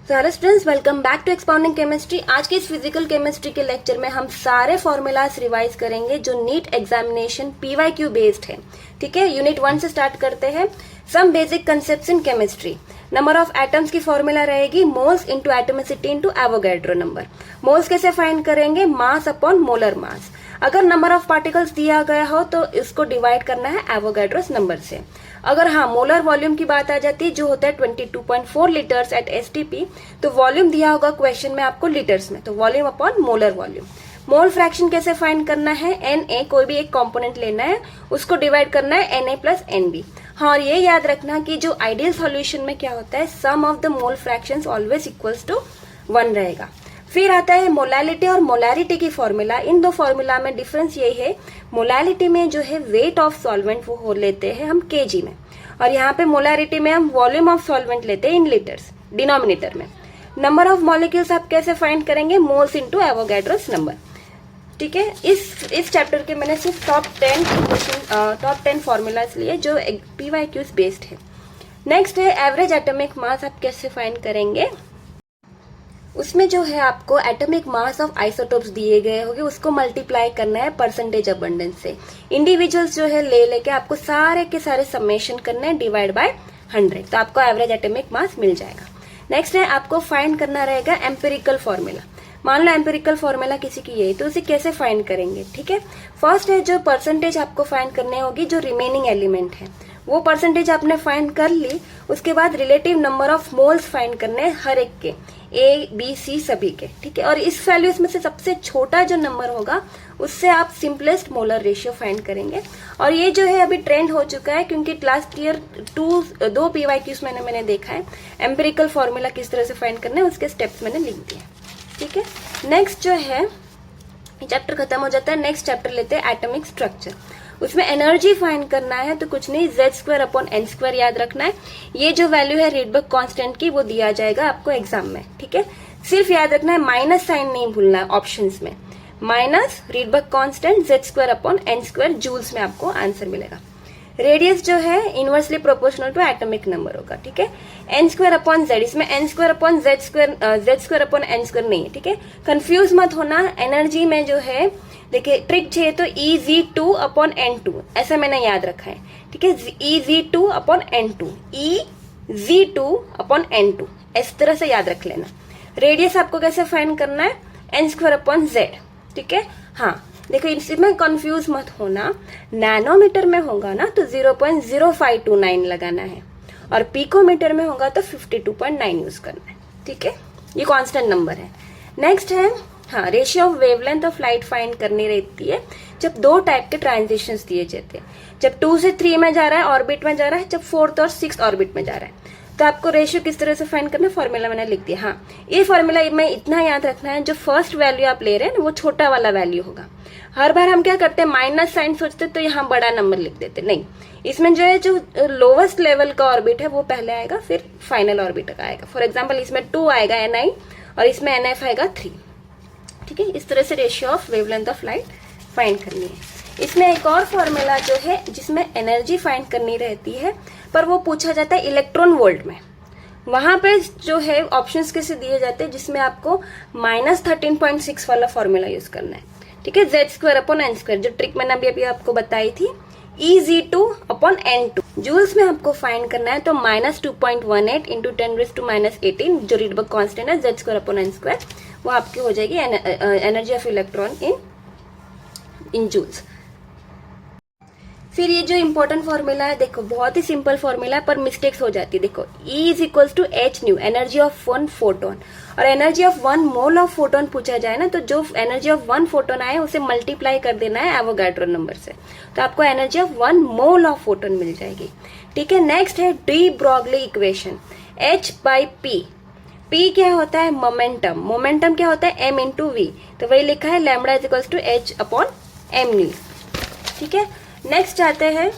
तो hello students, welcome back to expounding chemistry. आज के इस फिजिकल केमिस्ट्री के लेक्चर में हम सारे फॉर्मूलाज रिवाइज करेंगे जो नीट एग्जामिनेशन पीवाईक्यू बेस्ड है। ठीक है, यूनिट 1 से स्टार्ट करते हैं। Some basic concepts in chemistry. Number of atoms की फॉर्मूला रहेगी moles into atomicity into Avogadro number. Moles कैसे फाइंड करेंगे? Mass upon molar mass. अगर नंबर ऑफ पार्टिकल्स दिया गया हो तो इसको डिवाइड करना है एवोगैड्रोस नंबर से। अगर हाँ मोलर वॉल्यूम की बात आ जाती है जो होता है 22.4 लीटर्स एट एसटीपी, तो वॉल्यूम दिया होगा क्वेश्चन में आपको लीटर्स में, तो volume upon molar volume. Mole fraction कैसे फाइंड करना है? Na कोई भी एक कंपोनेंट लेना है, उसको डिवाइड करना है Na प्लस Nb। हाँ, और ये याद रखना कि जो आइडियल सॉल्यूशन में क्या होता है, sum of the mole fractions always equals to 1 रहेगा। फिर आता है मोलैलिटी और मोलैरिटी की फॉर्मूला। इन दो फॉर्मूला में डिफरेंस यही है, मोलैलिटी में जो है वेट ऑफ सॉल्वेंट वो हो लेते हैं हम केजी में, और यहाँ पे मोलैरिटी में हम वॉल्यूम ऑफ सॉल्वेंट लेते हैं इन लीटर्स डिनोमिनेटर में। नंबर ऑफ मॉलिक्यूल्स आप कैसे फाइंड करेंगे? Moles into Avogadro's number. ठीक है, इस चैप्टर के मैंने सिर्फ टॉप 10 फॉर्मूलाज लिए जो पीवाईक्यूज बेस्ड है। नेक्स्ट है एवरेज एटॉमिक मास। आप कैसे फाइंड करेंगे? उसमें जो है आपको एटॉमिक मास ऑफ आइसोटोप्स दिए गए होंगे, उसको मल्टीप्लाई करना है परसेंटेज अबंडेंस से। इंडिविजुअल्स जो है ले लेके आपको सारे के सारे समेशन करने हैं डिवाइड बाय 100, तो आपको एवरेज एटॉमिक मास मिल जाएगा। नेक्स्ट है आपको फाइंड करना रहेगा एम्पिरिकल फॉर्मूला। मान लो एम्पिरिकल फॉर्मूला किसी की यही, तो उसे कैसे फाइंड करेंगे? ठीक है, फर्स्ट है जो परसेंटेज आपको फाइंड करने होगी, जो रिमेनिंग एलिमेंट है वो परसेंटेज आपने फाइंड कर ली। उसके बाद relative number of moles find करने हैं हर एक के, ए बी सी सभी के। ठीक है, और इस वैल्यूज में से सबसे छोटा जो नंबर होगा उससे आप सिंपलेस्ट मोलर रेशियो फाइंड करेंगे। और ये जो है अभी ट्रेंड हो चुका है, क्योंकि लास्ट ईयर 2 पीवाईक्यूज मैंने देखा है। एम्पिरिकल फॉर्मूला किस तरह से फाइंड करना है उसके स्टेप्स मैंने लिख दिए। ठीक है, नेक्स्ट जो है चैप्टर खत्म हो जाता है। नेक्स्ट चैप्टर लेते हैं एटॉमिक स्ट्रक्चर। उसमें एनर्जी फाइंड करना है, तो कुछ नहीं, Z² अपॉन N² याद रखना है। ये जो वैल्यू है रीडबर्ग कांस्टेंट की वो दिया जाएगा आपको एग्जाम में। ठीक है, सिर्फ याद रखना है, माइनस साइन नहीं भूलना है ऑप्शंस में। Minus Rydberg constant Z² upon N² joules में आपको आंसर मिलेगा। रेडियस जो है inversely proportional to atomic number होगा। ठीक है, N² अपॉन Z, इसमें N² upon Z² upon N² नहीं है। ठीक है, कंफ्यूज मत होना। एनर्जी में जो है देखिए ट्रिक चाहिए तो EZ2 अपॉन N2 ऐसा मैंने याद रखा है। ठीक है, EZ2 upon N2, EZ2 upon N2 इस तरह से याद रख लेना। रेडियस आपको कैसे फाइंड करना है? N² upon Z। ठीक है, हाँ देखो इसमें कंफ्यूज मत होना। नैनोमीटर में होगा ना तो 0.0529 लगाना है, और पिकोमीटर में होगा तो 52.9 यूज करना है। ठीक है, ये कांस्टेंट नंबर है। नेक्स्ट है हाँ ratio of wavelength of light find करनी रहती है जब 2 टाइप के ट्रांजिशंस दिए जाते हैं। जब 2 से 3 में जा रहा है ऑर्बिट में जा रहा है, जब 4th और 6th ऑर्बिट में जा रहा है, तो आपको रेशियो किस तरह से फाइंड करना है? फॉर्मूला मैंने लिख दिया। हाँ, ये फॉर्मूला में इतना याद रखना है, जो फर्स्ट वैल्यू आप ले रहे हैं ना वो छोटा वाला वैल्यू होगा। हर बार हम क्या करते हैं, माइनस साइन सोचते तो यहाँ बड़ा नंबर लिख देते, नहीं। इसमें जो है जो लोवेस्ट लेवल का ऑर्बिट है वो पहले आएगा, फिर फाइनल ऑर्बिट का आएगा। फॉर एग्जाम्पल इसमें 2 आएगा Ni और इसमें NF आएगा 3। ठीक है, इस तरह से ratio of wavelength of light find करनी है। इसमें एक और फॉर्मूला जो है जिसमें एनर्जी फाइंड करनी रहती है, पर वो पूछा जाता है इलेक्ट्रॉन वोल्ट में। वहां पे जो है ऑप्शंस कैसे दिए जाते हैं, जिसमें आपको -13.6 वाला फॉर्मूला यूज करना है। ठीक है, Z² अपॉन N², जो ट्रिक मैंने अभी आपको बताई थी, EZ2 अपॉन N2 जूल्स में आपको फाइंड करना है, तो -2.18 इंटू 10⁻18 जो रीडबर्ग कांस्टेंट है Z² अपॉन N², वो आपकी हो जाएगी energy of electron in joules. फिर ये जो इंपॉर्टेंट फॉर्मूला है, देखो बहुत ही सिंपल फॉर्मूला है पर मिस्टेक्स हो जाती है। देखो E is equals to H nu, energy of 1 photon, और energy of 1 mole of photon पूछा जाए ना, तो जो एनर्जी ऑफ 1 फोटोन आए उसे मल्टीप्लाई कर देना है एवोगैड्रो नंबर से, तो आपको energy of 1 mole of photon मिल जाएगी। ठीक है, नेक्स्ट है de Broglie equation, H/P। P क्या होता है? मोमेंटम। मोमेंटम क्या होता है? M इंटू V, तो वही लिखा है lambda is equals to H upon M nu. ठीक है, नेक्स्ट आते हैं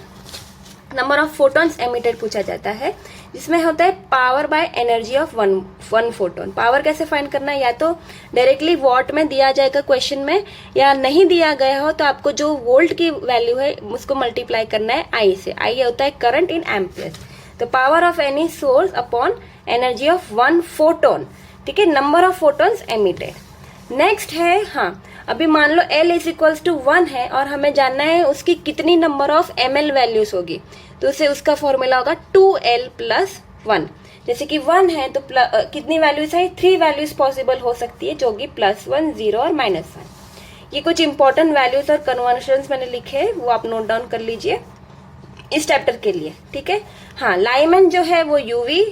नंबर ऑफ फोटॉन्स एमिटेड पूछा जाता है, जिसमें होता है power by energy of one photon. Power कैसे फाइंड करना है? या तो डायरेक्टली वॉट में दिया जाएगा क्वेश्चन में, या नहीं दिया गया हो तो आपको जो वोल्ट की वैल्यू है उसको मल्टीप्लाई करना है I से। I होता है करंट इन एम्पियर। तो power of any source upon energy of one photon, ठीक है, number of photons emitted. Next है, हाँ, अभी मान लो L इज इक्वल्स टू 1 है और हमें जानना है उसकी कितनी नंबर ऑफ ml वैल्यूज होगी, तो उसे उसका फॉर्मूला होगा 2L प्लस 1। जैसे कि 1 है तो कितनी वैल्यूज है, 3 वैल्यूज पॉसिबल हो सकती है, जो कि +1, 0 और -1। ये कुछ इंपॉर्टेंट वैल्यूज और कन्वर्शंस मैंने लिखे हैं, वो आप नोट डाउन कर लीजिए इस चैप्टर के लिए, ठीक है। हाँ, लाइमन जो है वो यूवी,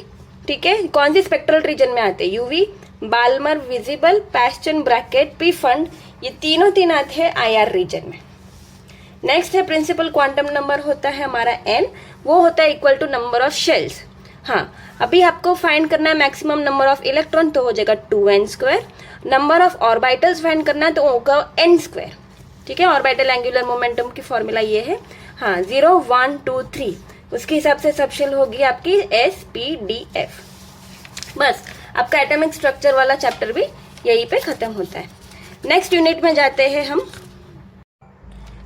ठीक है, कौन सी स्पेक्ट्रल रीजन में आते हैं, UV, Balmer visible, Paschen bracket, Pfund, ये तीन आते हैं IR रीजन में। नेक्स्ट है प्रिंसिपल क्वांटम नंबर होता है हमारा n, वो होता है equal to number of shells. हाँ, अभी आपको फाइंड करना है मैक्सिमम नंबर ऑफ इलेक्ट्रॉन, तो हो जाएगा 2n²। Number of orbitals find करना है तो होगा n², ठीक है। ऑर्बिटल एंगुलर मोमेंटम की फॉर्मूला ये है, हाँ, 0, 1, 2, 3, उसके हिसाब से सब शेल होगी आपकी SPDF। बस आपका एटॉमिक स्ट्रक्चर वाला चैप्टर भी यहीं पे खत्म होता है। नेक्स्ट यूनिट में जाते हैं हम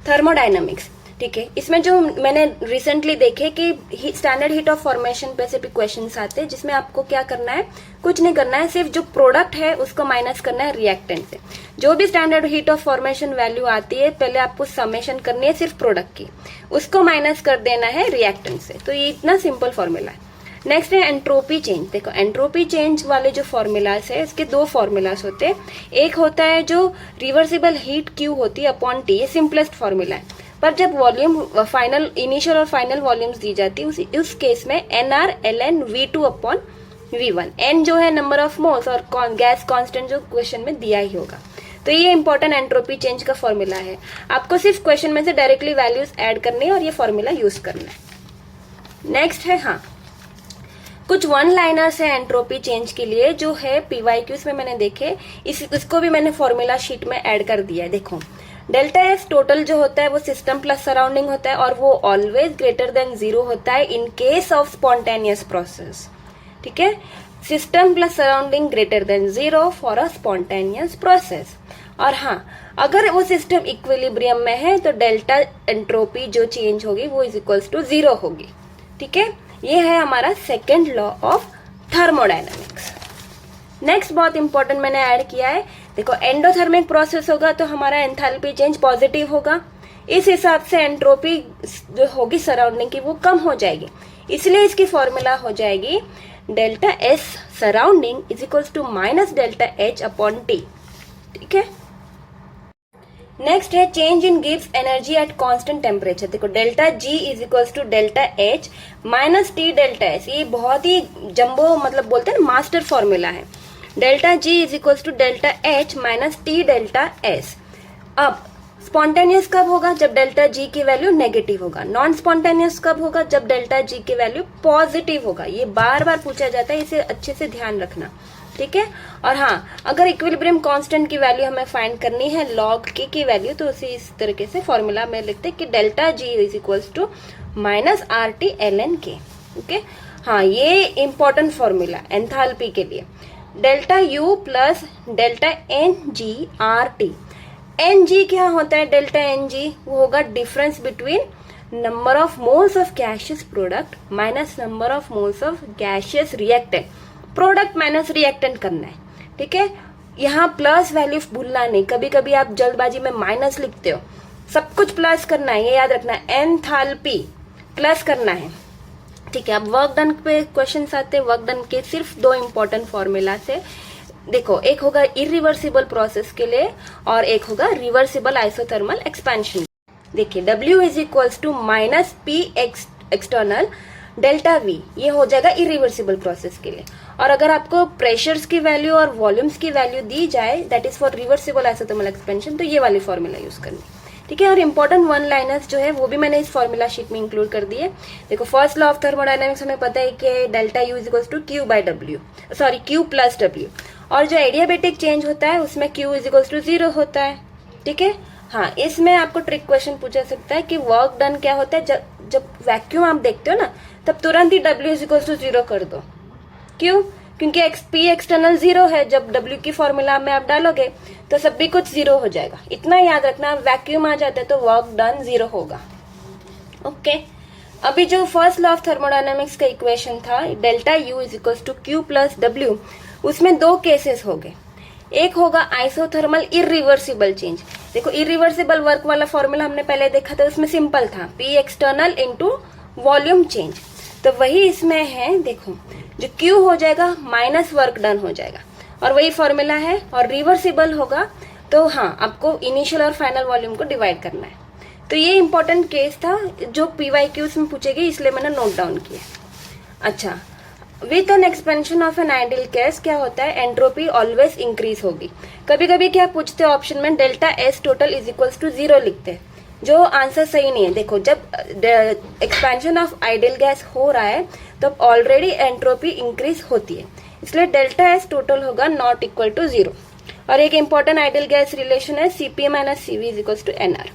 थर्मोडायनामिक्स, ठीक है। इसमें जो मैंने रिसेंटली देखे कि स्टैंडर्ड हीट ऑफ फॉर्मेशन पे से भी क्वेश्चंस आते हैं, जिसमें आपको क्या करना है, कुछ नहीं करना है, सिर्फ जो प्रोडक्ट है उसको माइनस करना है रिएक्टेंट से। जो भी standard heat of formation value आती है, पहले आपको समेशन करनी है सिर्फ प्रोडक्ट की, उसको माइनस कर देना है रिएक्टेंट से। तो ये इतना सिंपल फॉर्मूला है। नेक्स्ट है एंट्रोपी चेंज। देखो, एंट्रोपी चेंज वाले जो फॉर्मूलाज है, इसके 2 फॉर्मूलाज होते हैं। एक होता है जो रिवर्सिबल हीट Q होती है अपॉन T, ये सिंपलेस्ट फॉर्मूला है। पर जब वॉल्यूम फाइनल, इनिशियल और फाइनल वॉल्यूम्स दी जाती है, उस केस में NR ln V2 upon V1, N जो है नंबर ऑफ मोल्स और गैस कांस्टेंट जो क्वेश्चन में दिया ही होगा। तो ये इंपॉर्टेंट एंट्रोपी चेंज का फॉर्मूला है। आपको सिर्फ क्वेश्चन में से डायरेक्टली वैल्यूज ऐड करनी है और ये फॉर्मूला यूज करना है। नेक्स्ट है, हाँ, कुछ वन लाइनर्स है एंट्रोपी चेंज के लिए, जो है PYQs में मैंने देखे, इसको भी मैंने फॉर्मूला शीट में ऐड कर दिया है। देखो, डेल्टा एफ टोटल जो होता है वो सिस्टम प्लस सराउंडिंग होता है और वो ऑलवेज ग्रेटर देन 0 होता है in case of spontaneous process, ठीक है। System plus surrounding greater than 0 for a spontaneous process. और हाँ, अगर वो सिस्टम इक्विलिब्रियम में है तो डेल्टा एंट्रोपी जो चेंज होगी वो इज इक्वल्स टू 0 होगी, ठीक है। ये है हमारा second law of thermodynamics. Next बहुत इंपॉर्टेंट मैंने ऐड किया है, देखो, एंडोथर्मिक प्रोसेस होगा तो हमारा एंथैल्पी चेंज पॉजिटिव होगा, इस हिसाब से एंट्रोपी जो होगी सराउंडिंग की वो कम हो जाएगी, इसलिए इसकी फॉर्मूला हो जाएगी delta S surrounding is equals to minus delta H upon T, ठीक है। नेक्स्ट है चेंज इन गिव्स एनर्जी एट कांस्टेंट टेम्परेचर। देखो, delta G is equals to delta H minus T delta S, ये बहुत ही जंबो मतलब बोलते हैं ना मास्टर फॉर्मूला है। Delta G is equals to delta H minus T delta S। अब स्पॉन्टेनियस कब होगा, जब डेल्टा G की वैल्यू नेगेटिव होगा। नॉन स्पॉन्टेनियस कब होगा, जब डेल्टा G की वैल्यू पॉजिटिव होगा। ये बार बार पूछा जाता है, इसे अच्छे से ध्यान रखना, ठीक है। और हाँ, अगर इक्विलिब्रियम कांस्टेंट की वैल्यू हमें फाइंड करनी है लॉग K की वैल्यू, तो उसे इस तरीके से फॉर्मूला में लिखते हैं कि delta G is equals to minus RT ln K, okay. हाँ, ये इंपॉर्टेंट फॉर्मूला एंथैल्पी के लिए, delta U plus delta NG RT। NG क्या होता है, डेल्टा NG वो होगा difference between number of moles of gaseous product minus number of moles of gaseous reactant. Product minus reactant करना है, ठीक है। यहाँ प्लस वैल्यू भूलना नहीं, कभी कभी आप जल्दबाजी में माइनस लिखते हो, सब कुछ प्लस करना है, ये याद रखना है। एंथैल्पी प्लस करना है, ठीक है। अब वर्क डन पे क्वेश्चन आते हैं। वर्क डन के सिर्फ 2 इंपॉर्टेंट फॉर्मूला से, देखो, एक होगा इरिवर्सिबल प्रोसेस के लिए और एक होगा रिवर्सिबल आइसोथर्मल एक्सपेंशन। देखिए, W is equals to minus P external delta V, ये हो जाएगा इरिवर्सिबल प्रोसेस के लिए। और अगर आपको प्रेशर्स की वैल्यू और वॉल्यूम्स की वैल्यू दी जाए, that is for reversible isothermal expansion, तो ये वाली फॉर्मूला यूज करनी, ठीक है। और इंपॉर्टेंट वन लाइनर्स जो है वो भी मैंने इस फॉर्मूला शीट में इंक्लूड कर दिए। देखो, फर्स्ट लॉ ऑफ थर्मोडायनामिक्स हमें पता है कि delta U is equals to Q by W, sorry Q plus W। और जो एडियाबेटिक चेंज होता है उसमें Q इज इक्वल्स टू 0 होता है, ठीक है। हाँ, इसमें आपको ट्रिक क्वेश्चन पूछा सकता है कि वर्क डन क्या होता है, जब वैक्यूम आप देखते हो ना, तब तुरंत ही W इज इक्वल्स टू 0 कर दो। क्यों? क्योंकि P एक्सटर्नल 0 है, जब W की फॉर्मूला में आप डालोगे तो सब भी कुछ 0 हो जाएगा। इतना याद रखना, वैक्यूम आ जाता है तो वर्क डन 0 होगा, ओके। अभी जो फर्स्ट लॉ ऑफ थर्मोडायनेमिक्स का इक्वेशन था delta U is equal to Q plus W, उसमें दो केसेस हो गए। एक होगा आइसोथर्मल इरिवर्सिबल चेंज। देखो इरिवर्सिबल वर्क वाला फॉर्मूला हमने पहले देखा था, उसमें सिंपल था P external into volume change, तो वही इसमें है। देखो जो क्यू हो जाएगा माइनस वर्क डन हो जाएगा और वही फॉर्मूला है। और रिवर्सिबल होगा तो हाँ आपको इनिशियल और फाइनल वॉल्यूम को डिवाइड करना है। तो ये इंपॉर्टेंट केस था जो PYQs में पूछेगी, इसलिए मैंने नोट डाउन किया। अच्छा, with an expansion of an ideal gas क्या होता है, एंट्रोपी ऑलवेज इंक्रीज होगी। कभी कभी क्या पूछते हैं ऑप्शन में delta S total is equals to 0 लिखते हैं, जो आंसर सही नहीं है। देखो जब एक्सपेंशन ऑफ आइडियल गैस हो रहा है तो ऑलरेडी एंट्रोपी इंक्रीज होती है, इसलिए डेल्टा एस टोटल होगा नॉट इक्वल टू 0। और एक इंपॉर्टेंट आइडियल गैस रिलेशन है CP minus CV is equals to NR।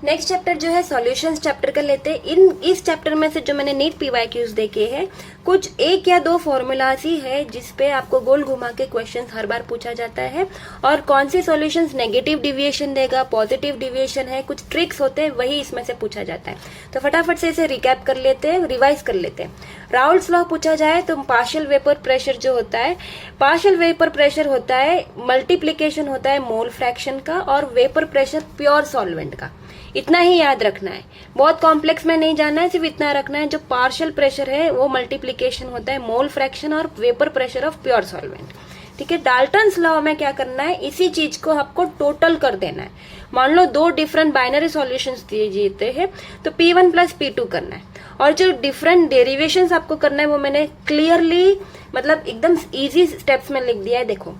Next chapter जो है सॉल्यूशंस चैप्टर का लेते हैं। इस चैप्टर में से जो मैंने नीट PYQs देखे हैं, कुछ एक या दो फॉर्मूलाज ही है जिसपे आपको गोल घुमा के क्वेश्चंस हर बार पूछा जाता है। और कौन सी सॉल्यूशंस नेगेटिव डिविएशन देगा, पॉजिटिव डिविएशन है, कुछ ट्रिक्स होते हैं, वही इसमें से पूछा जाता है। तो फटाफट से इसे रिकैप कर लेते हैं, रिवाइज कर लेते हैं। राउल्ट्स लॉ पूछा जाए तो पार्शियल वेपर प्रेशर जो होता है, पार्शियल वेपर प्रेशर होता है मल्टीप्लीकेशन होता है मोल फ्रैक्शन का और वेपर प्रेशर प्योर सॉल्वेंट का। इतना ही याद रखना है, बहुत कॉम्प्लेक्स में नहीं जाना है, सिर्फ इतना रखना है जो पार्शियल प्रेशर है वो मल्टीप्लीकेशन होता है मोल फ्रैक्शन और vapour pressure of pure solvent. ठीक है, डाल्टन्स लॉ में क्या करना है, इसी चीज को आपको टोटल कर देना है। मान लो दो डिफरेंट बाइनरी सॉल्यूशंस दिए जाते हैं तो P1 प्लस P2 करना है, और जो डिफरेंट डेरिवेशंस आपको करना है वो मैंने क्लियरली मतलब एकदम इजी स्टेप्स में लिख दिया है। देखो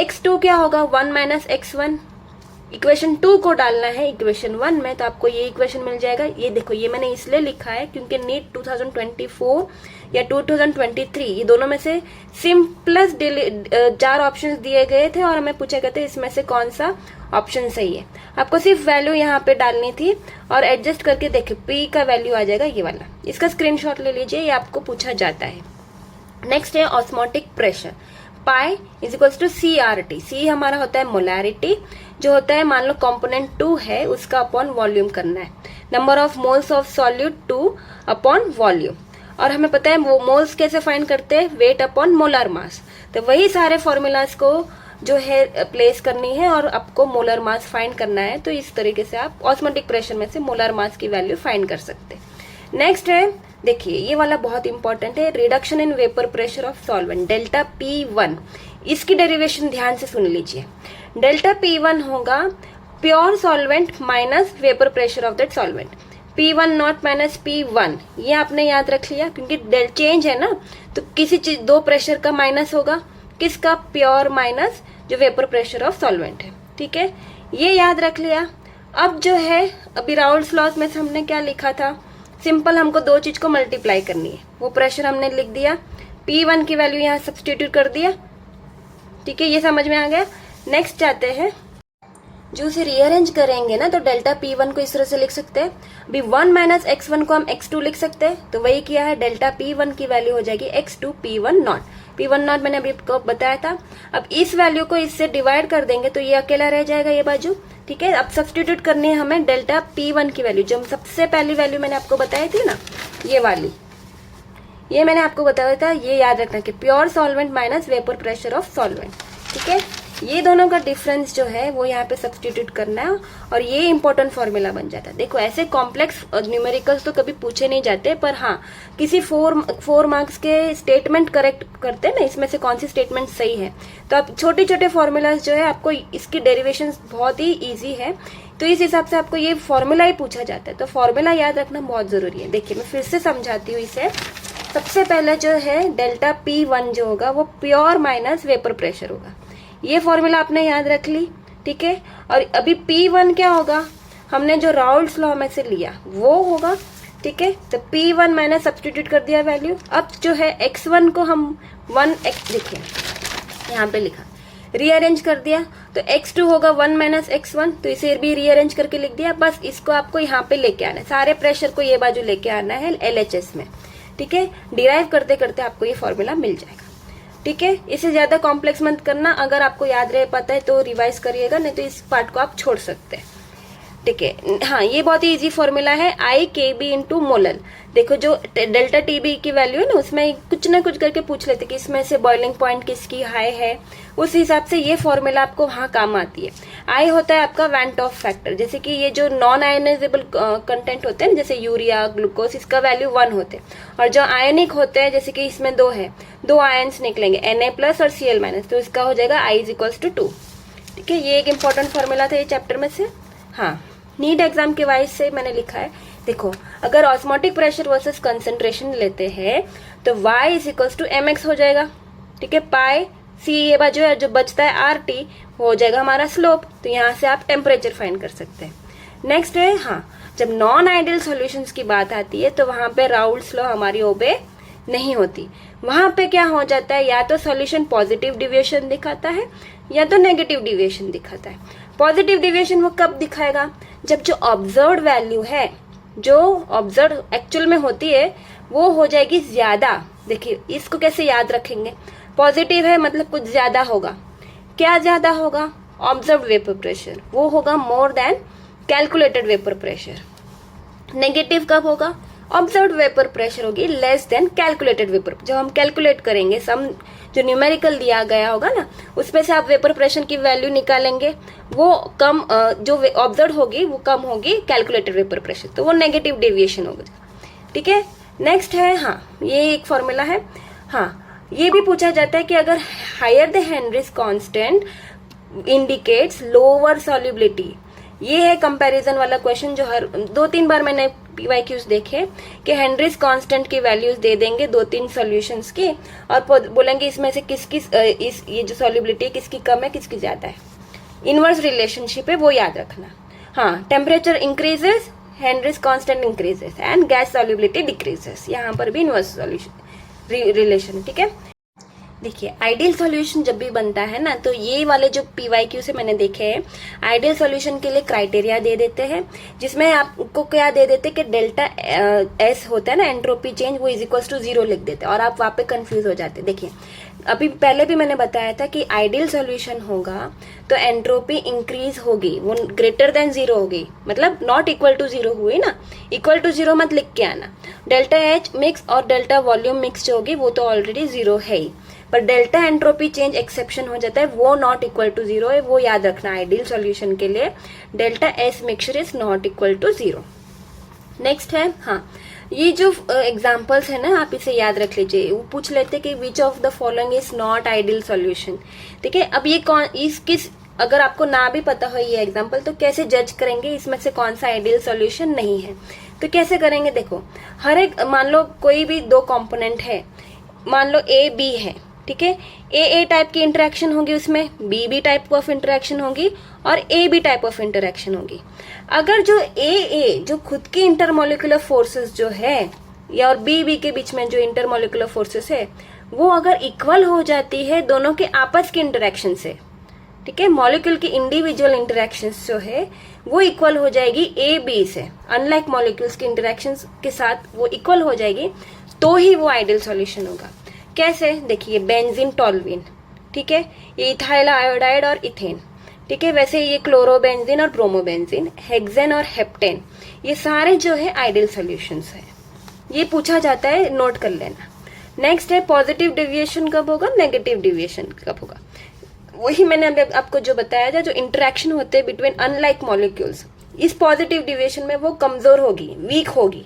x2 क्या होगा 1 माइनस x1, इक्वेशन 2 को डालना है इक्वेशन 1 में, तो आपको ये इक्वेशन मिल जाएगा। ये देखो ये मैंने इसलिए लिखा है क्योंकि नीट 2024 या 2023 ये दोनों में से सिंपलेस्ट 4 ऑप्शंस दिए गए थे और हमें पूछा गया था इसमें से कौन सा ऑप्शन सही है। आपको सिर्फ वैल्यू यहाँ पे डालनी थी और एडजस्ट करके देखिए P का वैल्यू आ जाएगा ये वाला, इसका स्क्रीनशॉट ले लीजिए, ये आपको पूछा जाता है। नेक्स्ट है osmotic pressure, pi is equals to CRT। C हमारा होता है मोलैरिटी, जो होता है मान लो कंपोनेंट 2 है उसका अपॉन वॉल्यूम करना है, number of moles of solute 2 upon volume. और हमें पता है वो मोल्स कैसे फाइंड करते हैं, वेट अपॉन मोलर मास। तो वही सारे फॉर्मूलाज को जो है प्लेस करनी है और आपको मोलर मास फाइंड करना है। तो इस तरीके से आप ऑस्मोटिक प्रेशर में से मोलर मास की वैल्यू फाइंड कर सकते हैं। नेक्स्ट है देखिए ये वाला बहुत इंपॉर्टेंट है, reduction in vapour pressure of solvent delta P1। इसकी डेरिवेशन ध्यान से सुन लीजिए। डेल्टा P1 होगा pure solvent minus vapour pressure of that solvent, P1 not minus P1। ये आपने याद रख लिया क्योंकि डेल चेंज है ना, तो किसी चीज दो प्रेशर का माइनस होगा, किसका, प्योर माइनस जो वेपर प्रेशर ऑफ सॉल्वेंट है। ठीक है, ये याद रख लिया। अब जो है अभी राउल्ट्स लॉज में से हमने क्या लिखा था, सिंपल हमको दो चीज को मल्टीप्लाई करनी है, वो प्रेशर हमने लिख दिया, P1 की वैल्यू यहाँ सब्स्टिट्यूट कर दिया। ठीक है, ये समझ में आ गया। नेक्स्ट जाते हैं, जो उसे रीअरेंज करेंगे ना तो डेल्टा P1 को इस तरह से लिख सकते हैं। अभी 1 माइनस x1 को हम x2 लिख सकते हैं, तो वही किया है, डेल्टा P1 की वैल्यू हो जाएगी x2 P1 not. P1 not मैंने अभी आपको बताया था। अब इस वैल्यू को इससे डिवाइड कर देंगे तो ये अकेला रह जाएगा ये बाजू। ठीक है, अब सब्स्टिट्यूट करनी है हमें डेल्टा P1 की वैल्यू, जो सबसे पहली वैल्यू मैंने आपको बताई थी ना, ये वाली, ये मैंने आपको बताया था। ये याद रखना कि pure solvent minus vapour pressure of solvent. ठीक है, ये दोनों का डिफरेंस जो है वो यहाँ पे सब्स्टिट्यूट करना है और ये इंपॉर्टेंट फॉर्मूला बन जाता है। देखो ऐसे कॉम्प्लेक्स न्यूमेरिकल्स तो कभी पूछे नहीं जाते, पर हाँ किसी 4 मार्क्स के स्टेटमेंट करेक्ट करते हैं ना, इसमें से कौन सी स्टेटमेंट सही है। तो अब छोटे छोटे फॉर्मूलाज जो है आपको इसकी डेरिवेशन बहुत ही ईजी है, तो इस हिसाब से आपको ये फॉर्मूला ही पूछा जाता है। तो फॉर्मूला याद रखना बहुत जरूरी है। देखिए मैं फिर से समझाती हूँ इसे। सबसे पहले जो है डेल्टा P1 जो होगा वो प्योर माइनस वेपर प्रेशर होगा, ये फॉर्मूला आपने याद रख ली। ठीक है, और अभी P1 क्या होगा, हमने जो राउल्ट्स लॉ में से लिया वो होगा। ठीक है, तो P1 मैंने सब्स्टिट्यूट कर दिया वैल्यू। अब जो है x1 को हम 1x देखिए यहाँ पे लिखा, रीअरेंज कर दिया, तो x2 होगा 1 माइनस x1, तो इसे भी रीअरेंज करके लिख दिया। बस इसको आपको यहाँ पे लेके आना है, सारे प्रेशर को ये बाजू लेके आना है LHS में। ठीक है, डिराइव करते करते आपको ये फॉर्मूला मिल जाएगा। ठीक है, इसे ज्यादा कॉम्प्लेक्स मत करना, अगर आपको याद रह पाता है तो रिवाइज करिएगा, नहीं तो इस पार्ट को आप छोड़ सकते हैं। ठीक है। हाँ, ये बहुत ही इजी फॉर्मूला है, आई के बी इंटू मोलल। देखो जो डेल्टा टी बी की वैल्यू है ना, उसमें कुछ ना कुछ करके पूछ लेते कि इसमें से बॉइलिंग पॉइंट किसकी हाई है, उस हिसाब से ये फॉर्मूला आपको वहाँ काम आती है। आई होता है आपका वैन टॉप फैक्टर, जैसे कि ये जो नॉन आयोनाइजेबल कंटेंट होते हैं ना, जैसे यूरिया, ग्लूकोज, इसका वैल्यू 1 होते हैं। और जो आयोनिक होते हैं, जैसे कि इसमें 2 है, 2 आयन्स निकलेंगे, Na+ और Cl-, तो इसका हो जाएगा I = 2। ठीक है, ये एक इंपॉर्टेंट फॉर्मूला था ये चैप्टर में से। हाँ, नीट एग्जाम के वाइज से मैंने लिखा है। देखो, अगर ऑस्मोटिक प्रेशर वर्सेस कंसंट्रेशन लेते हैं तो y = mx हो जाएगा। ठीक है, पाई c ये बाजू है, जो बचता है RT वो हो जाएगा हमारा स्लोप। तो यहाँ से आप टेम्परेचर फाइंड कर सकते हैं। नेक्स्ट है, हाँ, जब नॉन आइडियल सॉल्यूशंस की बात आती है तो वहां पे राउल्ट्स लॉ हमारी ओबे नहीं होती। वहां पे क्या हो जाता है, या तो सॉल्यूशन पॉजिटिव डिविएशन दिखाता है या तो नेगेटिव डिविएशन दिखाता है। पॉजिटिव डिविएशन वो कब दिखाएगा, जब जो ऑब्जर्व्ड वैल्यू है, जो ऑब्जर्व एक्चुअल में होती है, वो हो जाएगी ज्यादा। देखिए, इसको कैसे याद रखेंगे, पॉजिटिव है मतलब कुछ ज्यादा होगा। क्या ज्यादा होगा, ऑब्जर्व्ड वेपर प्रेशर, वो होगा more than calculated vapour pressure. Negative कब होगा, ऑब्जर्व्ड वेपर प्रेशर होगी लेस देन कैलकुलेटेड वेपर। जब हम कैलकुलेट करेंगे, सम जो न्यूमेरिकल दिया गया होगा ना, उसमें से आप वेपर प्रेशर की वैल्यू निकालेंगे, वो कम, जो ऑब्जर्व होगी वो कम होगी कैलकुलेटेड वेपर प्रेशर, तो वो नेगेटिव डेविएशन होगा। ठीक है, नेक्स्ट है, हाँ, ये एक फॉर्मूला है। हाँ, ये भी पूछा जाता है कि अगर higher the Henry's constant indicates lower solubility. ये है कंपैरिजन वाला क्वेश्चन, जो हर 2-3 बार मैंने PYQs देखे कि हेनरीज कांस्टेंट की वैल्यूज दे देंगे 2-3 सॉल्यूशंस की, और बोलेंगे इसमें से ये जो सॉल्युबिलिटी किसकी कम है किसकी ज्यादा है। इनवर्स रिलेशनशिप है, वो याद रखना। हाँ, temperature increases, Henrys constant increases and gas solubility decreases. यहाँ पर भी इनवर्स रिलेशन। ठीक है, देखिए, आइडियल सॉल्यूशन जब भी बनता है ना, तो ये वाले जो PYQ से मैंने देखे हैं, आइडियल सॉल्यूशन के लिए क्राइटेरिया दे देते हैं, जिसमें आपको क्या दे देते हैं कि डेल्टा S होता है ना, एंट्रोपी चेंज, वो = 0 लिख देते हैं, और आप वहाँ पे कंफ्यूज हो जाते हैं। देखिए, अभी पहले भी मैंने बताया था कि आइडियल सॉल्यूशन होगा तो एंट्रोपी इंक्रीज होगी, वो ग्रेटर देन 0 होगी, मतलब नॉट इक्वल टू 0 हुई ना, इक्वल टू 0 मत लिख के आना। डेल्टा H मिक्स और डेल्टा वॉल्यूम मिक्स जो होगी वो तो ऑलरेडी 0 है ही, पर डेल्टा एंट्रोपी चेंज एक्सेप्शन हो जाता है, वो नॉट इक्वल टू 0 है, वो याद रखना। आइडियल सॉल्यूशन के लिए delta S mixture is not equal to 0। Next है, हाँ, ये जो एग्जांपल्स है ना, आप इसे याद रख लीजिए। वो पूछ लेते कि which of the following is not ideal solution. ठीक है, अब ये किस अगर आपको ना भी पता हो ये एग्जांपल, तो कैसे जज करेंगे इसमें से कौन सा आइडियल सॉल्यूशन नहीं है। तो कैसे करेंगे, देखो, हर एक, मान लो कोई भी 2 कंपोनेंट है, मान लो A-B है। ठीक है, A टाइप की इंटरेक्शन होगी, उसमें B टाइप ऑफ इंटरेक्शन होगी, और AB टाइप ऑफ इंटरेक्शन होगी। अगर जो A जो खुद की इंटरमोलिकुलर फोर्सेस जो है, या और B के बीच में जो इंटरमोलिकुलर फोर्सेस है, वो अगर इक्वल हो जाती है दोनों के आपस के इंटरेक्शन से, ठीक है, मॉलिक्यूल की इंडिविजुअल इंटरेक्शंस जो है वो इक्वल हो जाएगी AB से, अनलाइक मॉलिक्यूल्स की इंटरेक्शंस के साथ वो इक्वल हो जाएगी, तो ही वो आइडियल सॉल्यूशन होगा। कैसे, देखिए, बेंजीन टॉल्यूइन, ठीक है, ये इथाइल आयोडाइड और इथेन। ठीक है, वैसे ये क्लोरोबेंजीन और ब्रोमोबेंजीन, हेक्सेन और हेप्टेन, ये सारे जो है आइडियल सॉल्यूशंस है। ये पूछा जाता है, नोट कर लेना। नेक्स्ट है, पॉजिटिव डेविएशन कब होगा, नेगेटिव डेविएशन कब होगा। वही मैंने आपको जो बताया था, जो इंटरेक्शन होते हैं बिटवीन अनलाइक मॉलिक्यूल्स, इस पॉजिटिव डेविएशन में वो कमजोर होगी, वीक होगी,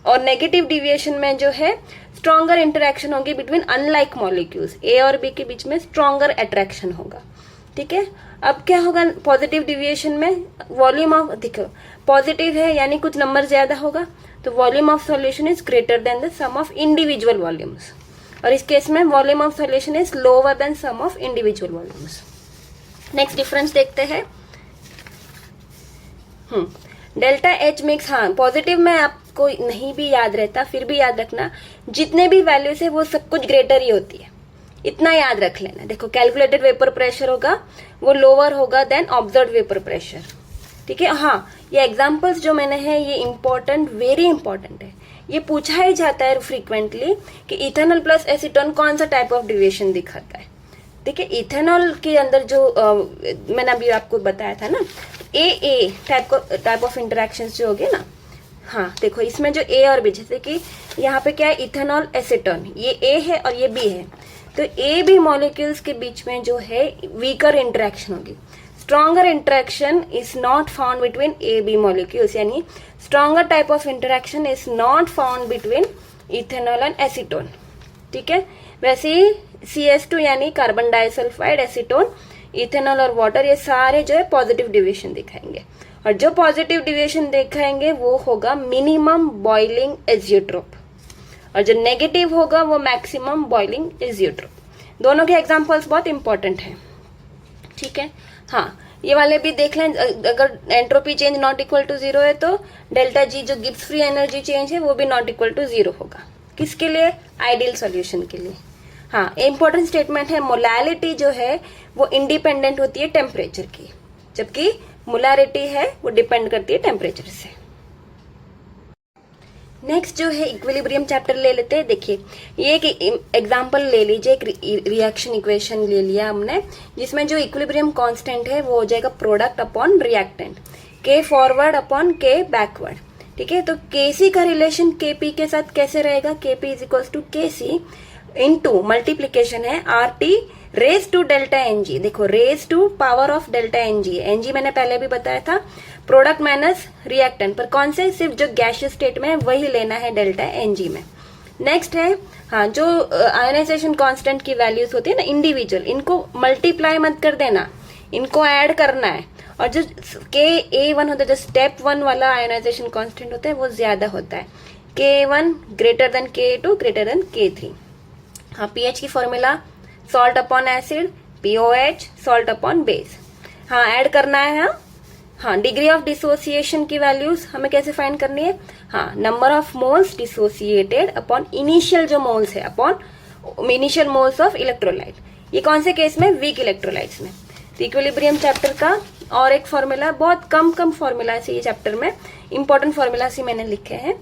और नेगेटिव डेविएशन में जो है स्ट्रॉन्गर इंटरेक्शन होगी बिटवीन अनलाइक मॉलिक्यूल्स। A और B के बीच में स्ट्रॉन्गर अट्रैक्शन होगा। ठीक है, अब क्या होगा पॉजिटिव डेविएशन में, वॉल्यूम ऑफ, देखो पॉजिटिव है यानी कुछ नंबर ज्यादा होगा, तो volume of solution is greater than the sum of individual volumes, और इस केस में volume of solution is lower than sum of individual volumes. Next difference देखते हैं। डेल्टा H मिक्स, हाँ, पॉजिटिव में आपको नहीं भी याद रहता, फिर भी याद रखना, जितने भी वैल्यूज है वो सब कुछ ग्रेटर ही होती है, इतना याद रख लेना। देखो, कैलकुलेटेड वेपर प्रेशर होगा वो लोअर होगा देन ऑब्जर्व्ड वेपर प्रेशर। ठीक है, हाँ, ये एग्जांपल्स जो मैंने है ये इंपॉर्टेंट, वेरी इंपॉर्टेंट है, ये पूछा ही जाता है फ्रीक्वेंटली कि इथेनॉल प्लस एसीटोन कौन सा टाइप ऑफ डेविएशन दिखाता है। देखिए इथेनॉल के अंदर जो मैंने अभी आपको बताया था ना, ए टाइप ऑफ इंटरेक्शंस जो होगी ना, हाँ देखो इसमें जो ए और बी, जैसे कि यहाँ पे क्या है, इथेनॉल एसीटोन, ये ए है और ये बी है, तो ए बी मॉलिक्यूल्स के बीच में जो है वीकर इंटरेक्शन होगी। Stronger interaction is not found between A B molecules, यानी stronger type of interaction is not found between ethanol and acetone, ठीक है। वैसे ही CS2 यानी कार्बन डाइसल्फाइड, एसीटोन, इथेनॉल और वाटर, ये सारे जो है पॉजिटिव डिविएशन दिखाएंगे, और जो पॉजिटिव डिविएशन दिखाएंगे वो होगा मिनिमम बॉइलिंग एजियोट्रोप, और जो नेगेटिव होगा वो मैक्सिमम बॉइलिंग एजियोट्रोप। दोनों के एग्जांपल्स बहुत इंपॉर्टेंट हैं, ठीक है। हाँ ये वाले भी देख लें, अगर entropy change not equal to 0 है तो डेल्टा जी जो गिब्स फ्री एनर्जी चेंज है वो भी नॉट इक्वल टू 0 होगा। किसके लिए? आइडियल सॉल्यूशन के लिए। हाँ इंपॉर्टेंट स्टेटमेंट है, मोलैलिटी जो है वो इंडिपेंडेंट होती है टेम्परेचर की, जबकि मोलैरिटी है वो डिपेंड करती है टेम्परेचर से। नेक्स्ट जो है इक्विलिब्रियम चैप्टर ले लेते हैं। देखिए ये एक एग्जांपल ले लीजिए, एक रिएक्शन इक्वेशन ले लिया हमने, जिसमें जो इक्विलिब्रियम कांस्टेंट है वो हो जाएगा प्रोडक्ट अपॉन रिएक्टेंट, के फॉरवर्ड अपॉन के बैकवर्ड, ठीक है। तो केसी का रिलेशन केपी के साथ कैसे रहेगा? KP is equals to KC into multiplication है RT raise to delta NG. देखो raise to power of delta NG, NG मैंने पहले भी बताया था, प्रोडक्ट माइनस रिएक्टेंट, पर कौन से? सिर्फ जो गैसियस स्टेट में है वही लेना है डेल्टा एनजी में। नेक्स्ट है हाँ जो आयोनाइजेशन कांस्टेंट की वैल्यूज होती है ना इंडिविजुअल, इनको मल्टीप्लाई मत कर देना, इनको ऐड करना है, और जो K1 होता है, जो स्टेप 1 वाला आयोनाइजेशन कांस्टेंट होता है वो ज्यादा होता है, K1 greater than K2 greater than K3। हाँ पीएच की formula salt upon acid, POH salt upon base. हाँ ऐड करना है। हाँ डिग्री ऑफ डिसोसिएशन की वैल्यूज हमें कैसे फाइंड करनी है? हाँ number of moles dissociated upon initial जो मोल्स है upon initial moles of electrolyte. ये कौन से केस में? वीक इलेक्ट्रोलाइट्स में। तो इक्विलिब्रियम चैप्टर का और एक फॉर्मूला, बहुत कम फॉर्मूला है ये चैप्टर में, इंपॉर्टेंट फॉर्मूला से मैंने लिखे हैं।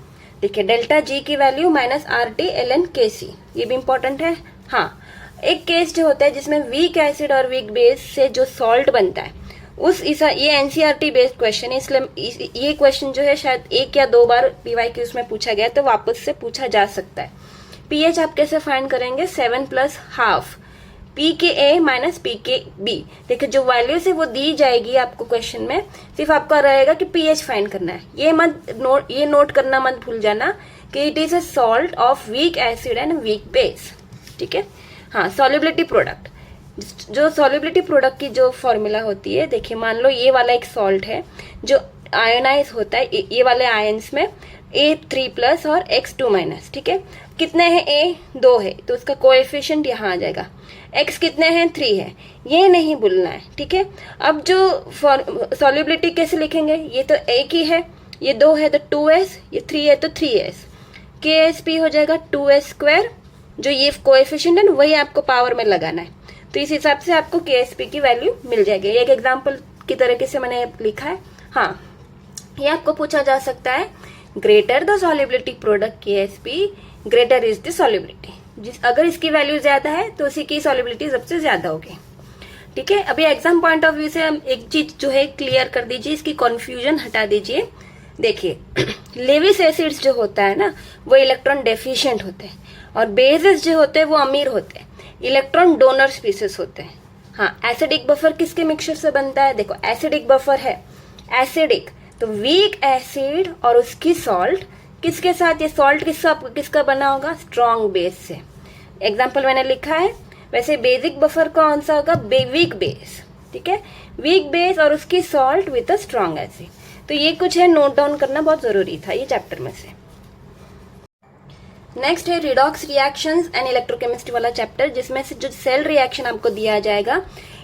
देखिए डेल्टा जी की value minus RT ln KC, ये भी इंपॉर्टेंट है। हाँ एक केस जो होता है जिसमें वीक एसिड और वीक बेस से जो सॉल्ट बनता है, ये एनसीईआरटी बेस्ड क्वेश्चन है, इसलिए ये क्वेश्चन जो है शायद 1 या 2 बार PYQs में पूछा गया, तो वापस से पूछा जा सकता है। पीएच आप कैसे फाइंड करेंगे? 7 plus half pKa minus pKb। देखिए जो वैल्यूज है वो दी जाएगी आपको क्वेश्चन में, सिर्फ आपका रहेगा कि पीएच फाइंड करना है। ये नोट करना मत भूल जाना कि it is a salt of weak acid and weak base, ठीक है। हाँ सॉल्युबिलिटी प्रोडक्ट, जो सॉल्युबिलिटी प्रोडक्ट की जो फॉर्मूला होती है, देखिए मान लो ये वाला एक सॉल्ट है जो आयोनाइज होता है, ये वाले आयंस में A3 प्लस और X2 माइनस, ठीक है। कितने हैं? A 2 है तो उसका कोएफिशिएंट यहाँ आ जाएगा। X कितने हैं? 3 है, ये नहीं भूलना है, ठीक है। अब जो सॉल्युबिलिटी कैसे लिखेंगे? ये तो एक ही है, ये 2 है तो 2s, ये 3 है तो 3s, KSP हो जाएगा 2s स्क्वायर, जो ये कोएफिशिएंट है ना वही आपको पावर में लगाना है, तो इस हिसाब से आपको KSP की वैल्यू मिल जाएगी। एक एग्जांपल की तरीके से मैंने लिखा है। हाँ ये आपको पूछा जा सकता है, greater the solubility product KSP greater is the solubility. अगर इसकी वैल्यू ज्यादा है तो उसी की सॉल्युबिलिटी सबसे ज्यादा होगी, ठीक है। अभी एग्जाम पॉइंट ऑफ व्यू से हम एक चीज जो है क्लियर कर दीजिए, इसकी कंफ्यूजन हटा दीजिए। देखिए लेविस एसिड्स जो होता है ना वो इलेक्ट्रॉन डेफिशिएंट होते हैं, और बेसेस जो होते हैं वो अमीर होते हैं, इलेक्ट्रॉन डोनर स्पीसीज होते हैं। हाँ एसिडिक बफर किसके मिक्सचर से बनता है? देखो एसिडिक बफर है एसिडिक, तो वीक एसिड और उसकी सॉल्ट किसके साथ? ये सॉल्ट किसका बना होगा? स्ट्रॉन्ग बेस से। एग्जाम्पल मैंने लिखा है। वैसे बेसिक बफर कौन सा होगा? वीक बेस, ठीक है, वीक बेस और उसकी salt with a strong acid. तो ये कुछ है, नोट डाउन करना बहुत जरूरी था ये चैप्टर में से। नेक्स्ट है रिडॉक्स रिएक्शंस एंड इलेक्ट्रोकेमिस्ट्री वाला चैप्टर, जिसमें से जो सेल रिएक्शन आपको दिया जाएगा,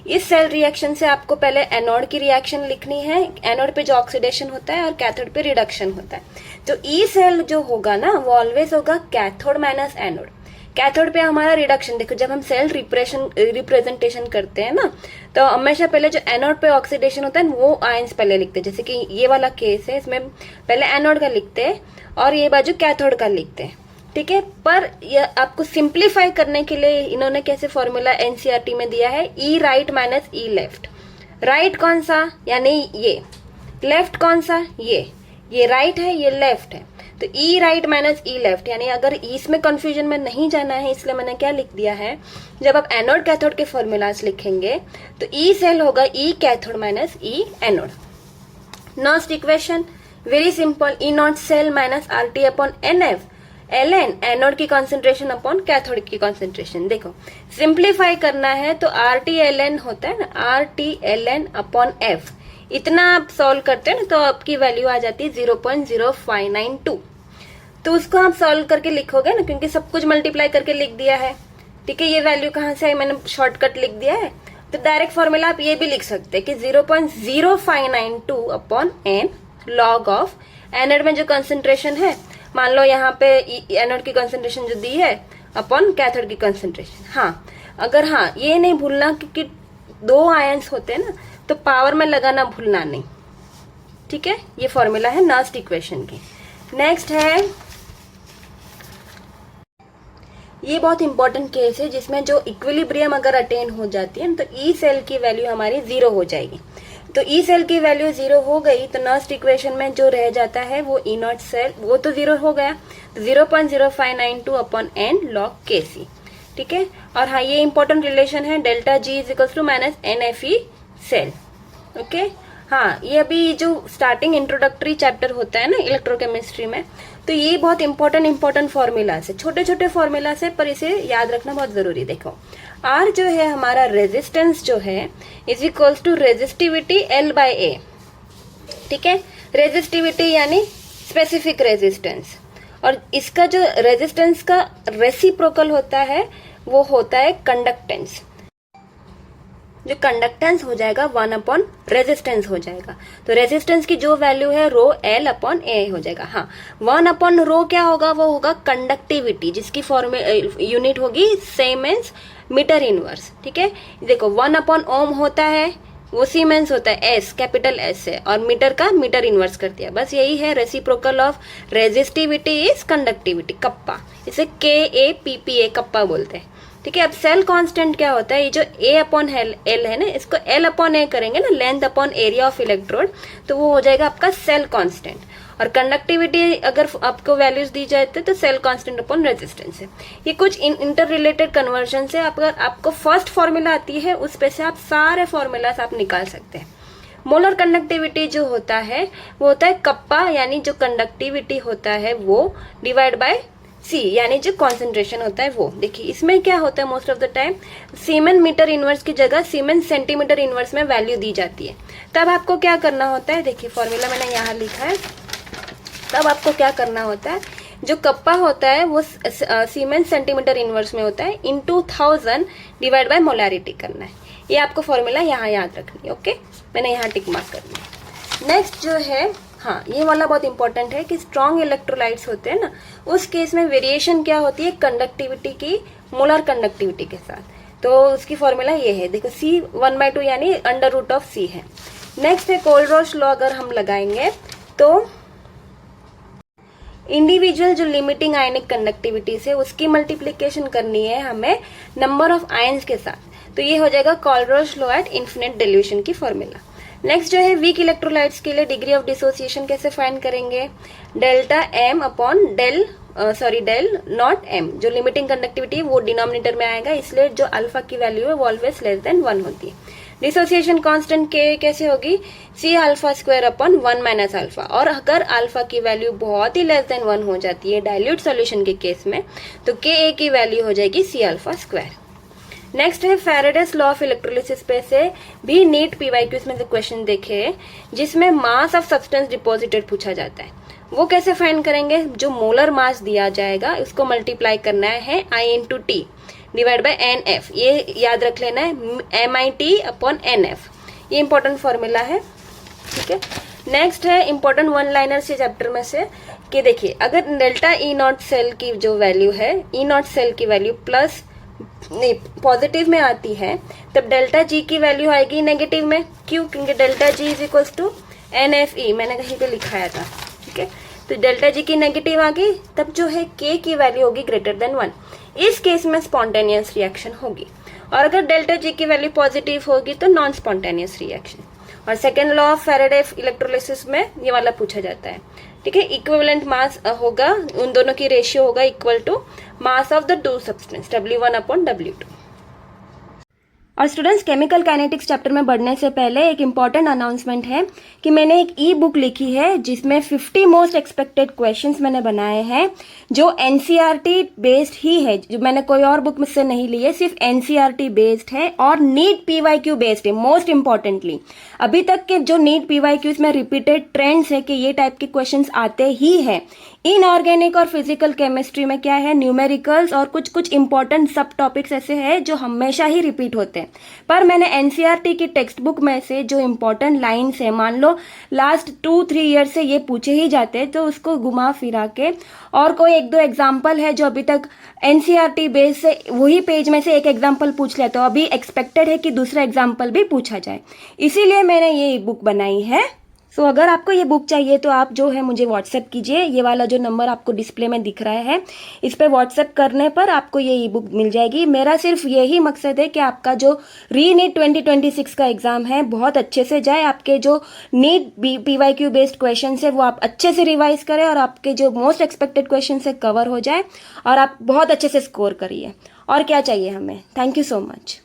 इस सेल रिएक्शन से आपको पहले एनोड की रिएक्शन लिखनी है। एनोड पे जो ऑक्सीडेशन होता है और कैथोड पे रिडक्शन होता है। तो ई सेल जो होगा ना वो ऑलवेज होगा कैथोड माइनस एनोड। कैथोड पे हमारा रिडक्शन, देखो जब हम सेल रिप्रेजेंटेशन करते हैं ना तो हमेशा पहले जो एनोड पे ऑक्सीडेशन होता है वो आयंस पहले लिखते हैं। जैसे कि ये वाला केस है, इसमें पहले एनोड का लिखते हैं और ये बाजू कैथोड का लिखते हैं। ठीक है। पर यह आपको सिंप्लीफाई करने के लिए इन्होंने कैसे फॉर्मूला एनसीईआरटी में दिया है, ई राइट माइनस ई लेफ्ट। राइट कौन सा, यानी ये, लेफ्ट कौन सा, ये राइट है, ये लेफ्ट है, तो ई राइट माइनस ई लेफ्ट, यानी अगर इसमें कंफ्यूजन में नहीं जाना है इसलिए मैंने क्या लिख दिया है, जब आप एनोड कैथोड के फॉर्मूलाज लिखेंगे तो ई सेल होगा E cathode minus E anode. Next equation very simple, E nought cell minus R T upon N F, L N anode की कॉन्सेंट्रेशन अपॉन कैथोड की कॉन्सेंट्रेशन। देखो सिंप्लीफाई करना है तो आर टी एल एन होता है ना, R T L N upon F, इतना आप सॉल्व करते हैं ना तो आपकी वैल्यू आ जाती है 0.0592। तो उसको आप सॉल्व करके लिखोगे ना, क्योंकि सब कुछ मल्टीप्लाई करके लिख दिया है, ठीक है। ये वैल्यू कहाँ से आई, मैंने शॉर्टकट लिख दिया है, तो डायरेक्ट फॉर्मूला आप ये भी लिख सकते हैं कि 0.0592 upon N log of anode में जो कंसेंट्रेशन है, मान लो यहाँ पे एनोड की कंसेंट्रेशन जो दी है अपॉन कैथोड की कंसेंट्रेशन। हाँ, अगर हाँ ये नहीं भूलना क्योंकि दो आयंस होते हैं ना, तो पावर में लगाना भूलना नहीं, ठीक है। ये फॉर्मूला है नेक्स्ट इक्वेशन की। नेक्स्ट है, ये बहुत इंपॉर्टेंट केस है जिसमें जो इक्विलिब्रियम अगर अटेन हो जाती है तो ई सेल की वैल्यू हमारी 0 हो जाएगी। तो ई सेल की वैल्यू 0 हो गई तो नेक्स्ट इक्वेशन में जो रह जाता है वो ई नॉट सेल, वो तो 0 हो गया, तो 0.0592 अपॉन एन लॉग के सी, ठीक है। और हाँ, ये इंपॉर्टेंट रिलेशन है, delta G is equal to minus N F E cell, okay. हाँ, ये अभी जो स्टार्टिंग इंट्रोडक्टरी चैप्टर होता है ना इलेक्ट्रोकेमिस्ट्री में, तो ये बहुत इंपॉर्टेंट फॉर्मूलाज है, छोटे छोटे फॉर्मूलाज है, पर इसे याद रखना बहुत जरूरी। देखो आर जो है हमारा रेजिस्टेंस जो है is equals to resistivity L by A, ठीक है। रेजिस्टिविटी यानी स्पेसिफिक रेजिस्टेंस, और इसका जो रेजिस्टेंस का रेसिप्रोकल होता है वो होता है कंडक्टेंस। जो कंडक्टेंस हो जाएगा 1 अपॉन रेजिस्टेंस हो जाएगा, तो रेजिस्टेंस की जो वैल्यू है रो एल अपॉन ए हो जाएगा। हाँ, 1 अपॉन रो क्या होगा, वो होगा कंडक्टिविटी, जिसकी यूनिट होगी सीमेंस मीटर इनवर्स, ठीक है। देखो 1 अपॉन ओम होता है, वो सीमेंस होता है, एस कैपिटल एस है, और मीटर का मीटर इनवर्स कर दिया, बस यही है। Reciprocal of resistivity is conductivity, kappa, इसे के A P P A kappa बोलते हैं, ठीक है। अब सेल कांस्टेंट क्या होता है, ये जो ए अपॉन एल है ना, इसको एल अपॉन ए करेंगे ना, length upon area of electrode, तो वो हो जाएगा आपका सेल कांस्टेंट। और कंडक्टिविटी अगर आपको वैल्यूज दी जाते तो सेल कांस्टेंट अपॉन रेजिस्टेंस है। ये कुछ इंटर रिलेटेड कन्वर्जन से अगर आपको फर्स्ट फॉर्मूला आती है उस पे से आप सारे फॉर्मूलाज आप निकाल सकते हैं। मोलर कंडक्टिविटी जो होता है वो होता है कप्पा, यानी जो कंडक्टिविटी होता है वो डिवाइड बाय सी, यानी जो कॉन्सेंट्रेशन होता है वो। देखिए इसमें क्या होता है, most of the time siemens metre inverse की जगह सीमेन सेंटीमीटर इनवर्स में वैल्यू दी जाती है। तब आपको क्या करना होता है, देखिए फॉर्मूला मैंने यहाँ लिखा है, तब आपको क्या करना होता है, जो कप्पा होता है वो सीमेन सेंटीमीटर इनवर्स में होता है, इनटू 1000 डिवाइड बाय मोलैरिटी करना है। ये आपको फॉर्मूला यहाँ याद रखनी है, ओके। मैंने यहाँ टिक मार्क कर दिया। नेक्स्ट जो है, हाँ ये वाला बहुत इंपॉर्टेंट है कि स्ट्रॉन्ग इलेक्ट्रोलाइट्स होते हैं ना, उस केस में वेरिएशन क्या होती है कंडक्टिविटी की मोलर कंडक्टिविटी के साथ। तो उसकी फॉर्मूला ये है, देखो C 1/2 यानी अंडर रूट ऑफ C है। नेक्स्ट है कोलरोच लॉ, अगर हम लगाएंगे तो इंडिविजुअल जो लिमिटिंग आयनिक कंडक्टिविटी से उसकी मल्टीप्लीकेशन करनी है हमें नंबर ऑफ आयंस के साथ, तो ये हो जाएगा Kohlrausch law at infinite dilution की फॉर्मूला। नेक्स्ट जो है वीक इलेक्ट्रोलाइट्स के लिए डिग्री ऑफ डिसोसिएशन कैसे फाइंड करेंगे, delta M upon del nought M, जो लिमिटिंग कंडक्टिविटी है वो डिनोमिनेटर में आएगा, इसलिए जो अल्फा की वैल्यू है वो ऑलवेज लेस देन 1 होती है। डिसोसिएशन कांस्टेंट के कैसे होगी, C alpha square upon 1 minus alpha, और अगर अल्फा की वैल्यू बहुत ही लेस देन 1 हो जाती है डाइल्यूट सॉल्यूशन के केस में, तो के ए की वैल्यू हो जाएगी सी अल्फा स्क्वायर। नेक्स्ट है फैराडेस लॉ ऑफ इलेक्ट्रोलिसिस पे से भी नीट पीवाईक्यूज में से क्वेश्चन देखे जिसमें मास ऑफ सब्सटेंस डिपॉजिटेड पूछा जाता है। वो कैसे फाइंड करेंगे, जो मोलर मास दिया जाएगा उसको मल्टीप्लाई करना है I/T डिवाइड बाय NF, ये याद रख लेना है, MIT अपॉन NF, ये इंपॉर्टेंट फॉर्मूला है, ठीक है। नेक्स्ट है इंपॉर्टेंट वन लाइनर से चैप्टर में से कि देखिए अगर डेल्टा E नॉट सेल की जो वैल्यू है, E नॉट सेल की वैल्यू प्लस नहीं पॉजिटिव में आती है, तब डेल्टा G की वैल्यू आएगी नेगेटिव में। क्यों, क्योंकि delta G is equals to NFE, मैंने कहीं पे लिखाया था, ठीक है। तो डेल्टा जी की नेगेटिव आ गई, तब जो है के की वैल्यू होगी ग्रेटर देन 1। इस केस में स्पॉन्टेनियस रिएक्शन होगी। और अगर डेल्टा जी की वैल्यू पॉजिटिव होगी तो नॉन स्पॉन्टेनियस रिएक्शन। और second law of Faraday electrolysis में ये वाला पूछा जाता है, ठीक है। इक्विवेलेंट मास होगा, उन दोनों की रेशियो होगा equal to mass of the two substance W1/W2। और स्टूडेंट्स, केमिकल काइनेटिक्स चैप्टर में बढ़ने से पहले एक इम्पॉर्टेंट अनाउंसमेंट है कि मैंने एक ई बुक लिखी है जिसमें 50 मोस्ट एक्सपेक्टेड क्वेश्चंस मैंने बनाए हैं, जो एनसीईआरटी बेस्ड ही है, जो मैंने कोई और बुक मुझसे नहीं ली है, सिर्फ एनसीईआरटी बेस्ड है और नीट पीवाईक्यू बेस्ड है। मोस्ट इंपॉर्टेंटली अभी तक के जो नीट पीवाईक्यूज में रिपीटेड ट्रेंड्स है कि ये टाइप के क्वेश्चंस आते ही है। इनऑर्गेनिक और फिजिकल केमिस्ट्री में क्या है, न्यूमेरिकल्स और कुछ कुछ इंपॉर्टेंट सब टॉपिक्स ऐसे हैं जो हमेशा ही रिपीट होते हैं। पर मैंने एनसीईआरटी की टेक्स्ट बुक में से जो इंपॉर्टेंट लाइन्स है, मान लो लास्ट 2-3 ईयर से ये पूछे ही जाते हैं, तो उसको घुमा फिरा के और कोई 1-2 एग्जाम्पल है जो अभी तक एनसीईआरटी बेस से वही पेज में से एक एग्जाम्पल पूछ लिया, तो अभी एक्सपेक्टेड है कि दूसरा एग्जाम्पल भी पूछा जाए, इसीलिए मैंने ये बुक बनाई है। सो अगर आपको ये बुक चाहिए तो आप जो है मुझे व्हाट्सएप कीजिए। ये वाला जो नंबर आपको डिस्प्ले में दिख रहा है, इस पे व्हाट्सएप करने पर आपको ये ई बुक मिल जाएगी। मेरा सिर्फ यही मकसद है कि आपका जो रीनीट 2026 का एग्जाम है बहुत अच्छे से जाए, आपके जो नीट पीवाईक्यू बेस्ड क्वेश्चन है वो आप अच्छे से रिवाइज करें और आपके जो मोस्ट एक्सपेक्टेड क्वेश्चन है कवर हो जाए और आप बहुत अच्छे से स्कोर करिए। और क्या चाहिए हमें। Thank you so much.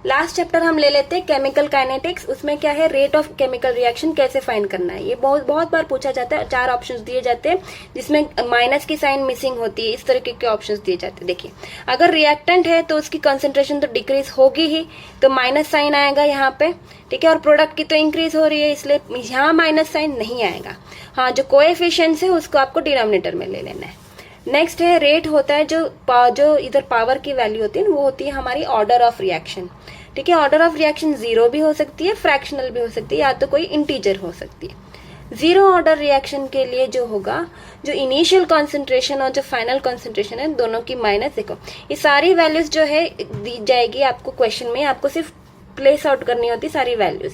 Last chapter हम ले लेते हैं केमिकल काइनेटिक्स। उसमें क्या है, रेट ऑफ केमिकल रिएक्शन कैसे फाइंड करना है। ये बहुत बार पूछा जाता है। 4 ऑप्शंस दिए जाते हैं जिसमें माइनस की साइन मिसिंग होती है, इस तरीके के ऑप्शंस दिए जाते हैं। देखिए, अगर रिएक्टेंट है तो उसकी कंसेंट्रेशन तो डिक्रीज होगी ही, तो माइनस साइन आएगा यहाँ पे, ठीक है। और प्रोडक्ट की तो इंक्रीज हो रही है, इसलिए यहाँ माइनस साइन नहीं आएगा। हाँ, जो कोएफिशिएंट्स है उसको आपको डिनोमिनेटर में ले लेना है। नेक्स्ट है रेट होता है, जो इधर पावर की वैल्यू होती है वो होती है हमारी ऑर्डर ऑफ रिएक्शन, ठीक है। ऑर्डर ऑफ रिएक्शन 0 भी हो सकती है, फ्रैक्शनल भी हो सकती है, या तो कोई इंटीजर हो सकती है। 0 ऑर्डर रिएक्शन के लिए जो होगा, जो इनिशियल कॉन्सेंट्रेशन और जो फाइनल कॉन्सेंट्रेशन है दोनों की माइनस, देखो ये सारी वैल्यूज जो है दी जाएगी आपको क्वेश्चन में, आपको सिर्फ प्लेस आउट करनी होती सारी वैल्यूज।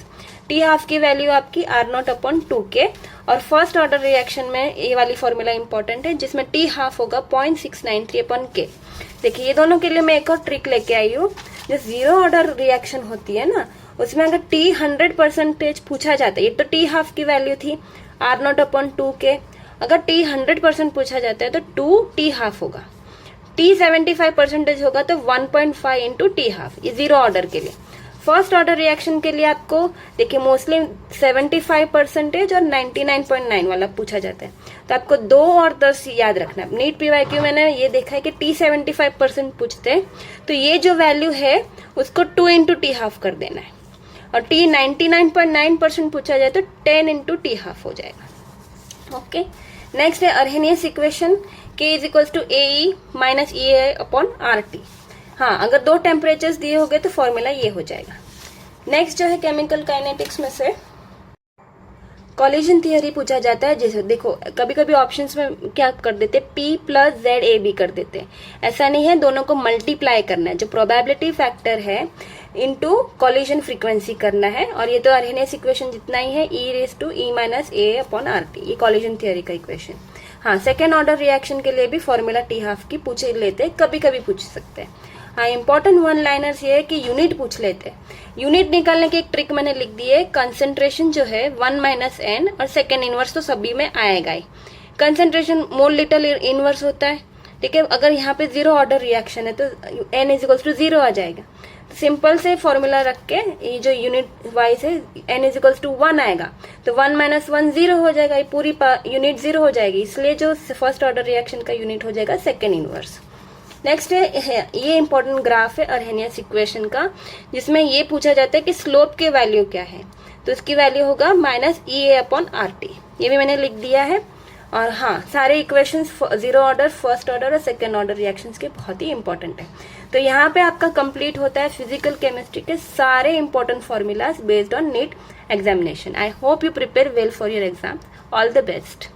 T12 की वैल्यू आपकी R0/2K और फर्स्ट ऑर्डर रिएक्शन में ये वाली फॉर्मूला इंपॉर्टेंट है जिसमें T12 होगा 0.693/K। देखिए, ये दोनों के लिए मैं एक और ट्रिक लेके आई हूँ। जो 0 ऑर्डर रिएक्शन होती है ना, उसमें अगर T 100% पूछा जाता है, ये तो T12 की वैल्यू थी R0/2K, अगर T 100% पूछा जाता है तो 2T12 होगा। T 75% होगा तो 1.5 इंटू T12, ये 0 ऑर्डर के लिए। फर्स्ट ऑर्डर रिएक्शन के लिए आपको देखिए मोस्टली 75% और 99.9 वाला पूछा जाता है, तो आपको 2 और 10 याद रखना है। नीट पीवाईक्यू मैंने ये देखा है कि T 75% पूछते हैं, तो ये जो वैल्यू है उसको 2 इंटू T12 कर देना है, और T 99.9% पूछा जाए तो 10 इंटू T12 हो जाएगा। ओके, नेक्स्ट है Arrhenius equation, K is equals to AE minus EA/RT। हाँ, अगर 2 टेम्परेचर्स दिए हो गए तो फॉर्मूला ये हो जाएगा। नेक्स्ट जो है केमिकल काइनेटिक्स में से कॉलिजन थियरी पूछा जाता है। जैसे देखो, कभी कभी ऑप्शंस में क्या कर देते हैं, P + ZAB कर देते हैं। ऐसा नहीं है, दोनों को मल्टीप्लाई करना है, जो प्रोबेबिलिटी फैक्टर है इनटू कॉलिजन फ्रीक्वेंसी करना है। और ये तो अर्हेनियस इक्वेशन जितना ही है, E⁻A/RT, ये कॉलिजन थियरी का इक्वेशन। हाँ, सेकेंड ऑर्डर रिएक्शन के लिए भी फॉर्मूला T12 की पूछ लेते हैं, कभी कभी पूछ सकते हैं। हाँ, इंपॉर्टेंट 1 लाइनर्स ये है कि यूनिट पूछ लेते हैं। यूनिट निकालने की एक ट्रिक मैंने लिख दी है। कंसेंट्रेशन जो है 1 - N और सेकेंड इनवर्स तो सभी में आएगा ही। कंसेंट्रेशन मोल लिटल इनवर्स होता है, ठीक है। अगर यहाँ पे 0 ऑर्डर रिएक्शन है तो N = 0 आ जाएगा। तो सिंपल से फॉर्मूला रख के ये जो यूनिट वाइज है N = 1 आएगा, तो 1 - 1 0 हो जाएगा, ये पूरी यूनिट 0 हो जाएगी, इसलिए जो फर्स्ट ऑर्डर रिएक्शन का यूनिट हो जाएगा सेकेंड इनवर्स। नेक्स्ट है ये इंपॉर्टेंट ग्राफ है अर्हेनियस इक्वेशन का, जिसमें ये पूछा जाता है कि स्लोप की वैल्यू क्या है, तो इसकी वैल्यू होगा -EA/RT। ये भी मैंने लिख दिया है। और हाँ, सारे इक्वेशंस 0 ऑर्डर, फर्स्ट ऑर्डर और सेकेंड ऑर्डर रिएक्शंस के बहुत ही इंपॉर्टेंट है। तो यहाँ पे आपका कंप्लीट होता है फिजिकल केमिस्ट्री के सारे important formulas based on NEET examination. I hope you prepare well for your exam. All the best.